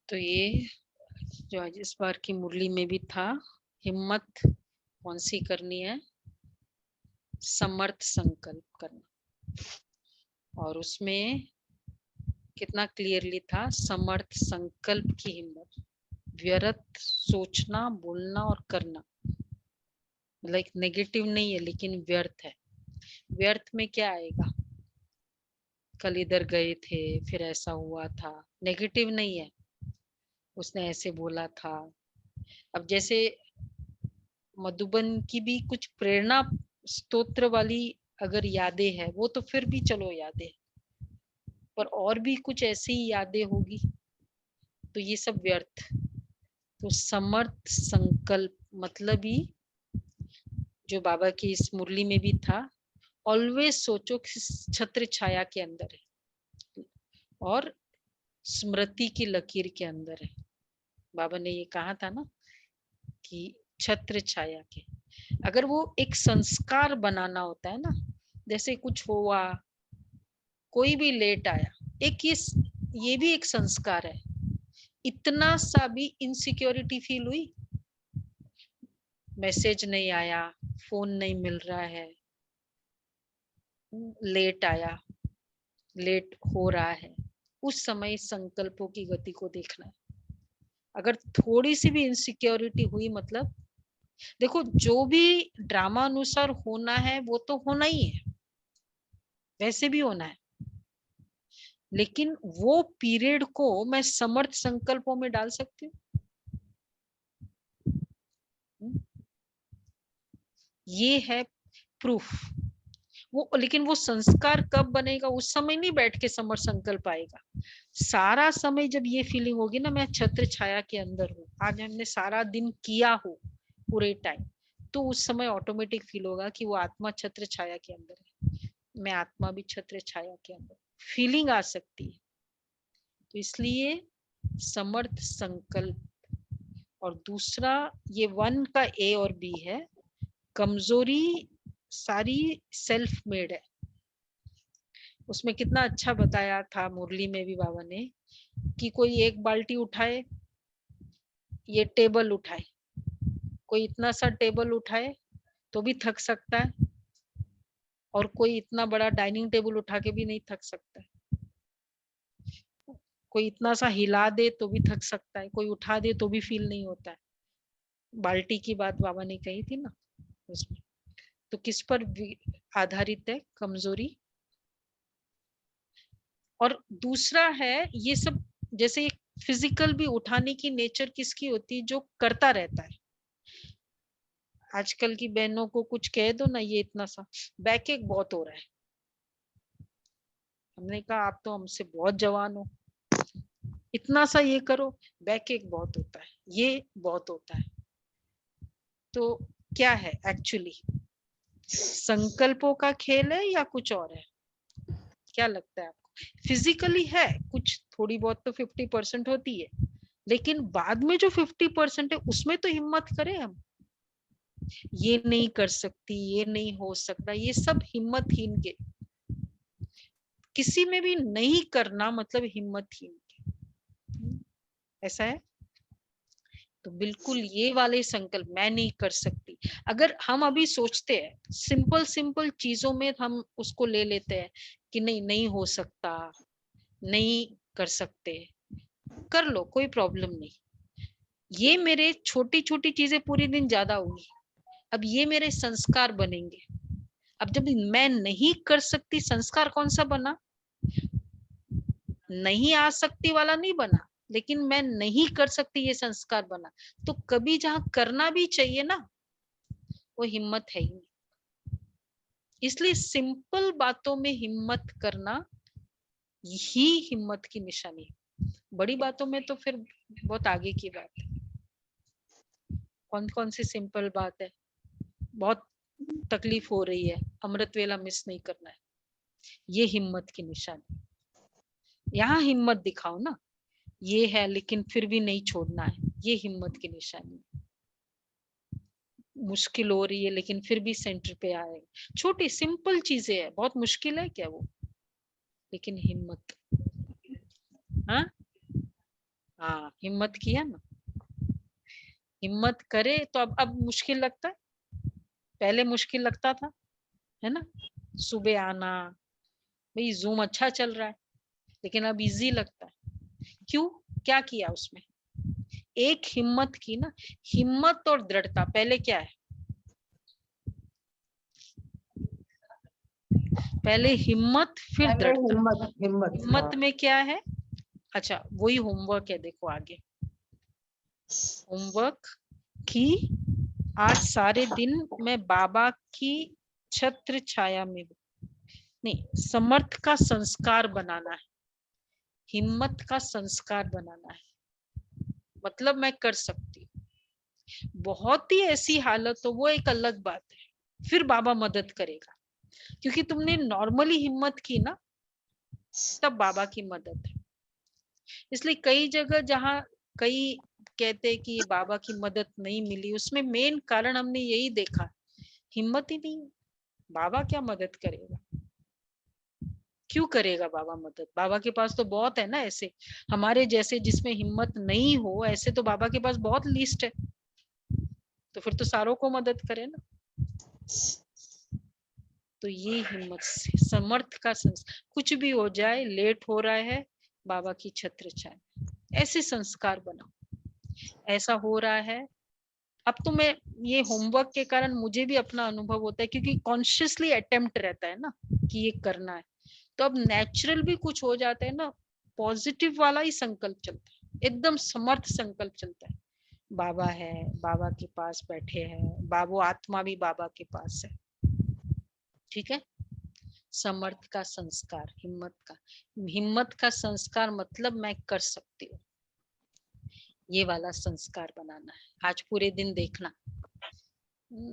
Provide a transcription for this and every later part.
तो ये जो आज इस बार की मुरली में भी था, हिम्मत कौन सी करनी है? समर्थ संकल्प करना। और उसमें कितना क्लियरली था, समर्थ संकल्प की हिम्मत, व्यर्थ सोचना, बोलना और करना, लाइक नेगेटिव नहीं है लेकिन व्यर्थ है। व्यर्थ में क्या आएगा? कल इधर गए थे, फिर ऐसा हुआ था, नेगेटिव नहीं है, उसने ऐसे बोला था। अब जैसे मधुबन की भी कुछ प्रेरणा स्तोत्र वाली अगर यादें है, वो तो फिर भी चलो यादें, पर और भी कुछ ऐसी यादें होगी तो ये सब व्यर्थ। तो समर्थ संकल्प मतलब ही जो बाबा की इस मुरली में भी था, ऑलवेज सोचो कि छत्र छाया के अंदर है और स्मृति की लकीर के अंदर है। बाबा ने ये कहा था ना कि छत्र छाया के, अगर वो एक संस्कार बनाना होता है ना, जैसे कुछ हुआ, कोई भी लेट आया, एक ये भी एक संस्कार है। इतना सा भी इनसिक्योरिटी फील हुई, मैसेज नहीं आया, फोन नहीं मिल रहा है, लेट आया, लेट हो रहा है, उस समय संकल्पों की गति को देखना है। अगर थोड़ी सी भी इनसिक्योरिटी हुई, मतलब देखो जो भी ड्रामा अनुसार होना है वो तो होना ही है, वैसे भी होना है, लेकिन वो पीरियड को मैं समर्थ संकल्पों में डाल सकती हूँ। ये है प्रूफ। वो लेकिन वो संस्कार कब बनेगा? उस समय नहीं बैठ के समर संकल्प आएगा। सारा समय जब ये फीलिंग होगी ना, मैं छत्र छाया के अंदर हूँ, आज हमने सारा दिन किया हो पूरे टाइम, तो उस समय ऑटोमेटिक फील होगा कि वो आत्मा छत्र छाया के अंदर है, मैं आत्मा भी छत्र छाया के अंदर, फीलिंग आ सकती है। तो इसलिए समर्थ संकल्प। और दूसरा, ये 1 का ए और बी है, कमजोरी सारी सेल्फ मेड है। उसमें कितना अच्छा बताया था मुरली में भी बाबा ने कि कोई एक बाल्टी उठाए, ये टेबल उठाए, कोई इतना सा टेबल उठाए तो भी थक सकता है, और कोई इतना बड़ा डाइनिंग टेबल उठा के भी नहीं थक सकता है, कोई इतना सा हिला दे तो भी थक सकता है, कोई उठा दे तो भी फील नहीं होता है। बाल्टी की बात बाबा ने कही थी ना उसमें। तो किस पर आधारित है? कमजोरी। और दूसरा है ये सब, जैसे फिजिकल भी उठाने की नेचर किसकी होती है? जो करता रहता है। आजकल की बहनों को कुछ कह दो ना, ये इतना सा बैक एक बहुत हो रहा है, हमने कहा आप तो हमसे बहुत जवान हो, इतना सा ये करो, बैक एक बहुत होता है, ये बहुत होता है। तो क्या है एक्चुअली? संकल्पों का खेल है या कुछ और है? क्या लगता है आपको? फिजिकली है कुछ, थोड़ी बहुत तो 50% होती है, लेकिन बाद में जो 50% है उसमें तो हिम्मत करें हम। ये नहीं कर सकती, ये नहीं हो सकता, ये सब हिम्मतहीन के, किसी में भी नहीं करना मतलब हिम्मतहीन के, ऐसा है। तो बिल्कुल ये वाले संकल्प, मैं नहीं कर सकती, अगर हम अभी सोचते हैं सिंपल सिंपल चीजों में, हम उसको ले लेते हैं कि नहीं नहीं हो सकता, नहीं कर सकते, कर लो कोई प्रॉब्लम नहीं, ये मेरे छोटी छोटी चीजें पूरी दिन ज्यादा होगी, अब ये मेरे संस्कार बनेंगे। अब जब मैं नहीं कर सकती, संस्कार कौन सा बना? नहीं आ सकती वाला नहीं बना, लेकिन मैं नहीं कर सकती ये संस्कार बना। तो कभी जहां करना भी चाहिए ना, वो हिम्मत है ही नहीं। इसलिए सिंपल बातों में हिम्मत करना ही हिम्मत की निशानी है। बड़ी बातों में तो फिर बहुत आगे की बात है। कौन कौन सी सिंपल बात है? बहुत तकलीफ हो रही है, अमृत वेला मिस नहीं करना है, ये हिम्मत की निशानी। यहाँ हिम्मत दिखाओ ना, ये है लेकिन फिर भी नहीं छोड़ना है, ये हिम्मत की निशानी। मुश्किल हो रही है लेकिन फिर भी सेंटर पे आए, छोटी सिंपल चीजें है, बहुत मुश्किल है क्या वो? लेकिन हिम्मत। हाँ हाँ, हिम्मत किया ना, हिम्मत करे तो अब मुश्किल लगता है, पहले मुश्किल लगता था, है ना, सुबह आना, भाई जूम अच्छा चल रहा है, लेकिन अब इजी लगता है। क्यों? क्या किया उसमें? एक हिम्मत की ना, हिम्मत और दृढ़ता। पहले क्या है? पहले हिम्मत, फिर पहले दृढ़ता। हिम्मत, हिम्मत, हिम्मत हाँ। में क्या है? अच्छा, वही होमवर्क है, देखो आगे होमवर्क की, आज सारे दिन मैं बाबा की छत्र छाया में हूँ। नहीं, समर्थ का संस्कार बनाना है, हिम्मत का संस्कार बनाना है, मतलब मैं कर सकती हूँ। बहुत ही ऐसी हालत हो, वो एक अलग बात है, फिर बाबा मदद करेगा, क्योंकि तुमने नॉर्मली हिम्मत की ना, तब बाबा की मदद है। इसलिए कई जगह जहाँ कई कहते हैं कि बाबा की मदद नहीं मिली, उसमें मेन कारण हमने यही देखा, हिम्मत ही नहीं। बाबा क्या मदद करेगा? क्यों करेगा बाबा मदद? बाबा के पास तो बहुत है ना ऐसे, हमारे जैसे जिसमें हिम्मत नहीं हो, ऐसे तो बाबा के पास बहुत लिस्ट है, तो फिर तो सारों को मदद करे ना। तो ये हिम्मत से, समर्थ का कुछ भी हो जाए, लेट हो रहा है, बाबा की छत्र छाया, ऐसे संस्कार बनाओ। ऐसा हो रहा है, अब तो मैं, ये होमवर्क के कारण मुझे भी अपना अनुभव होता है, क्योंकि कॉन्शियसली अटेम्प्ट रहता है ना कि ये करना है, तो अब नेचुरल भी कुछ हो जाता है ना, पॉजिटिव वाला ही संकल्प चलता है, एकदम समर्थ संकल्प चलता है। बाबा है, बाबा के पास बैठे हैं, बाबू आत्मा भी बाबा के पास है, ठीक है। समर्थ का संस्कार, हिम्मत का संस्कार मतलब मैं कर सकती हूँ, ये वाला संस्कार बनाना है। आज पूरे दिन देखना,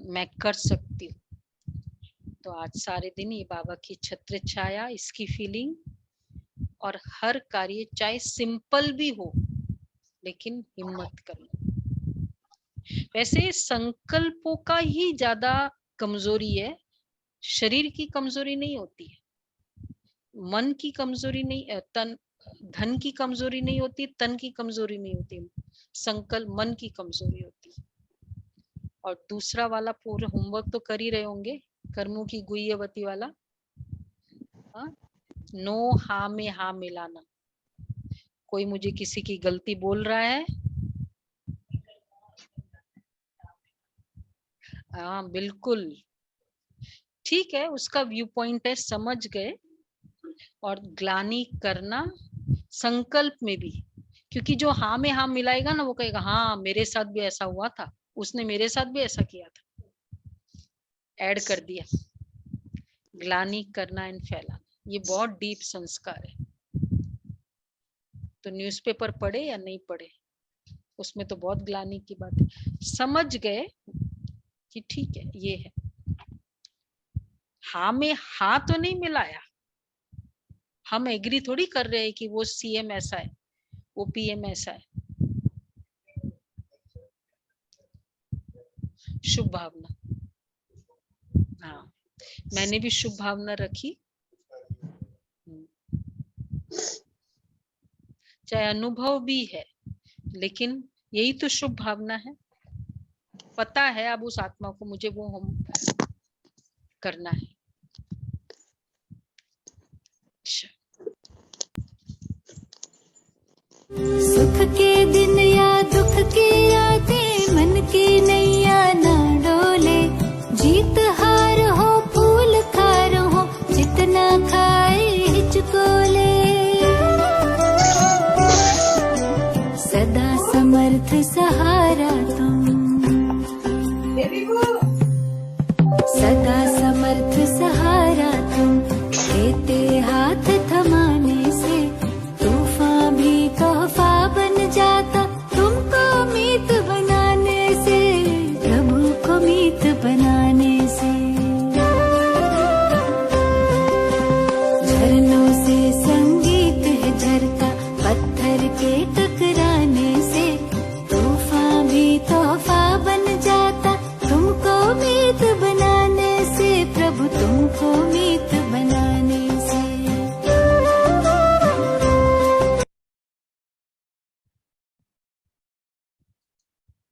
मैं कर सकती हूँ, तो आज सारे दिन ये बाबा की छत्र छाया, इसकी फीलिंग, और हर कार्य चाहे सिंपल भी हो, लेकिन हिम्मत करना। वैसे संकल्पों का ही ज्यादा कमजोरी है, शरीर की कमजोरी नहीं होती है, मन की कमजोरी नहीं, तन धन की कमजोरी नहीं होती, तन की कमजोरी नहीं होती, संकल्प मन की कमजोरी होती है। और दूसरा वाला पूरा होमवर्क तो कर ही रहे होंगे, कर्मों की गुह्यवती वाला, हाँ, नो हाँ में हाँ मिलाना। कोई मुझे किसी की गलती बोल रहा है, हाँ बिल्कुल ठीक है, उसका व्यू पॉइंट है, समझ गए। और ग्लानि करना संकल्प में भी, क्योंकि जो हाँ में हाँ मिलाएगा ना, वो कहेगा हाँ मेरे साथ भी ऐसा हुआ था, उसने मेरे साथ भी ऐसा किया था, ऐड कर दिया। ग्लानि करना एंड फैलाना, ये बहुत डीप संस्कार है। तो न्यूज़पेपर पढ़े या नहीं पढ़े, उसमें तो बहुत ग्लानि की बात है। समझ गए कि ठीक है ये है, हाँ में हाँ तो नहीं मिलाया, हम एग्री थोड़ी कर रहे हैं कि वो सीएम ऐसा है, वो पीएम ऐसा है। शुभ भावना, हाँ मैंने भी शुभ भावना रखी, चाहे अनुभव भी है, लेकिन यही तो शुभ भावना है। पता है अब उस आत्मा को मुझे वो हम करना है। सुख के दिन या दुख की यादें, मन की नैया ना डोले, जीत हार हो फूल खार हो, जितना खाए हिचकोले, सदा समर्थ सहारा तुम।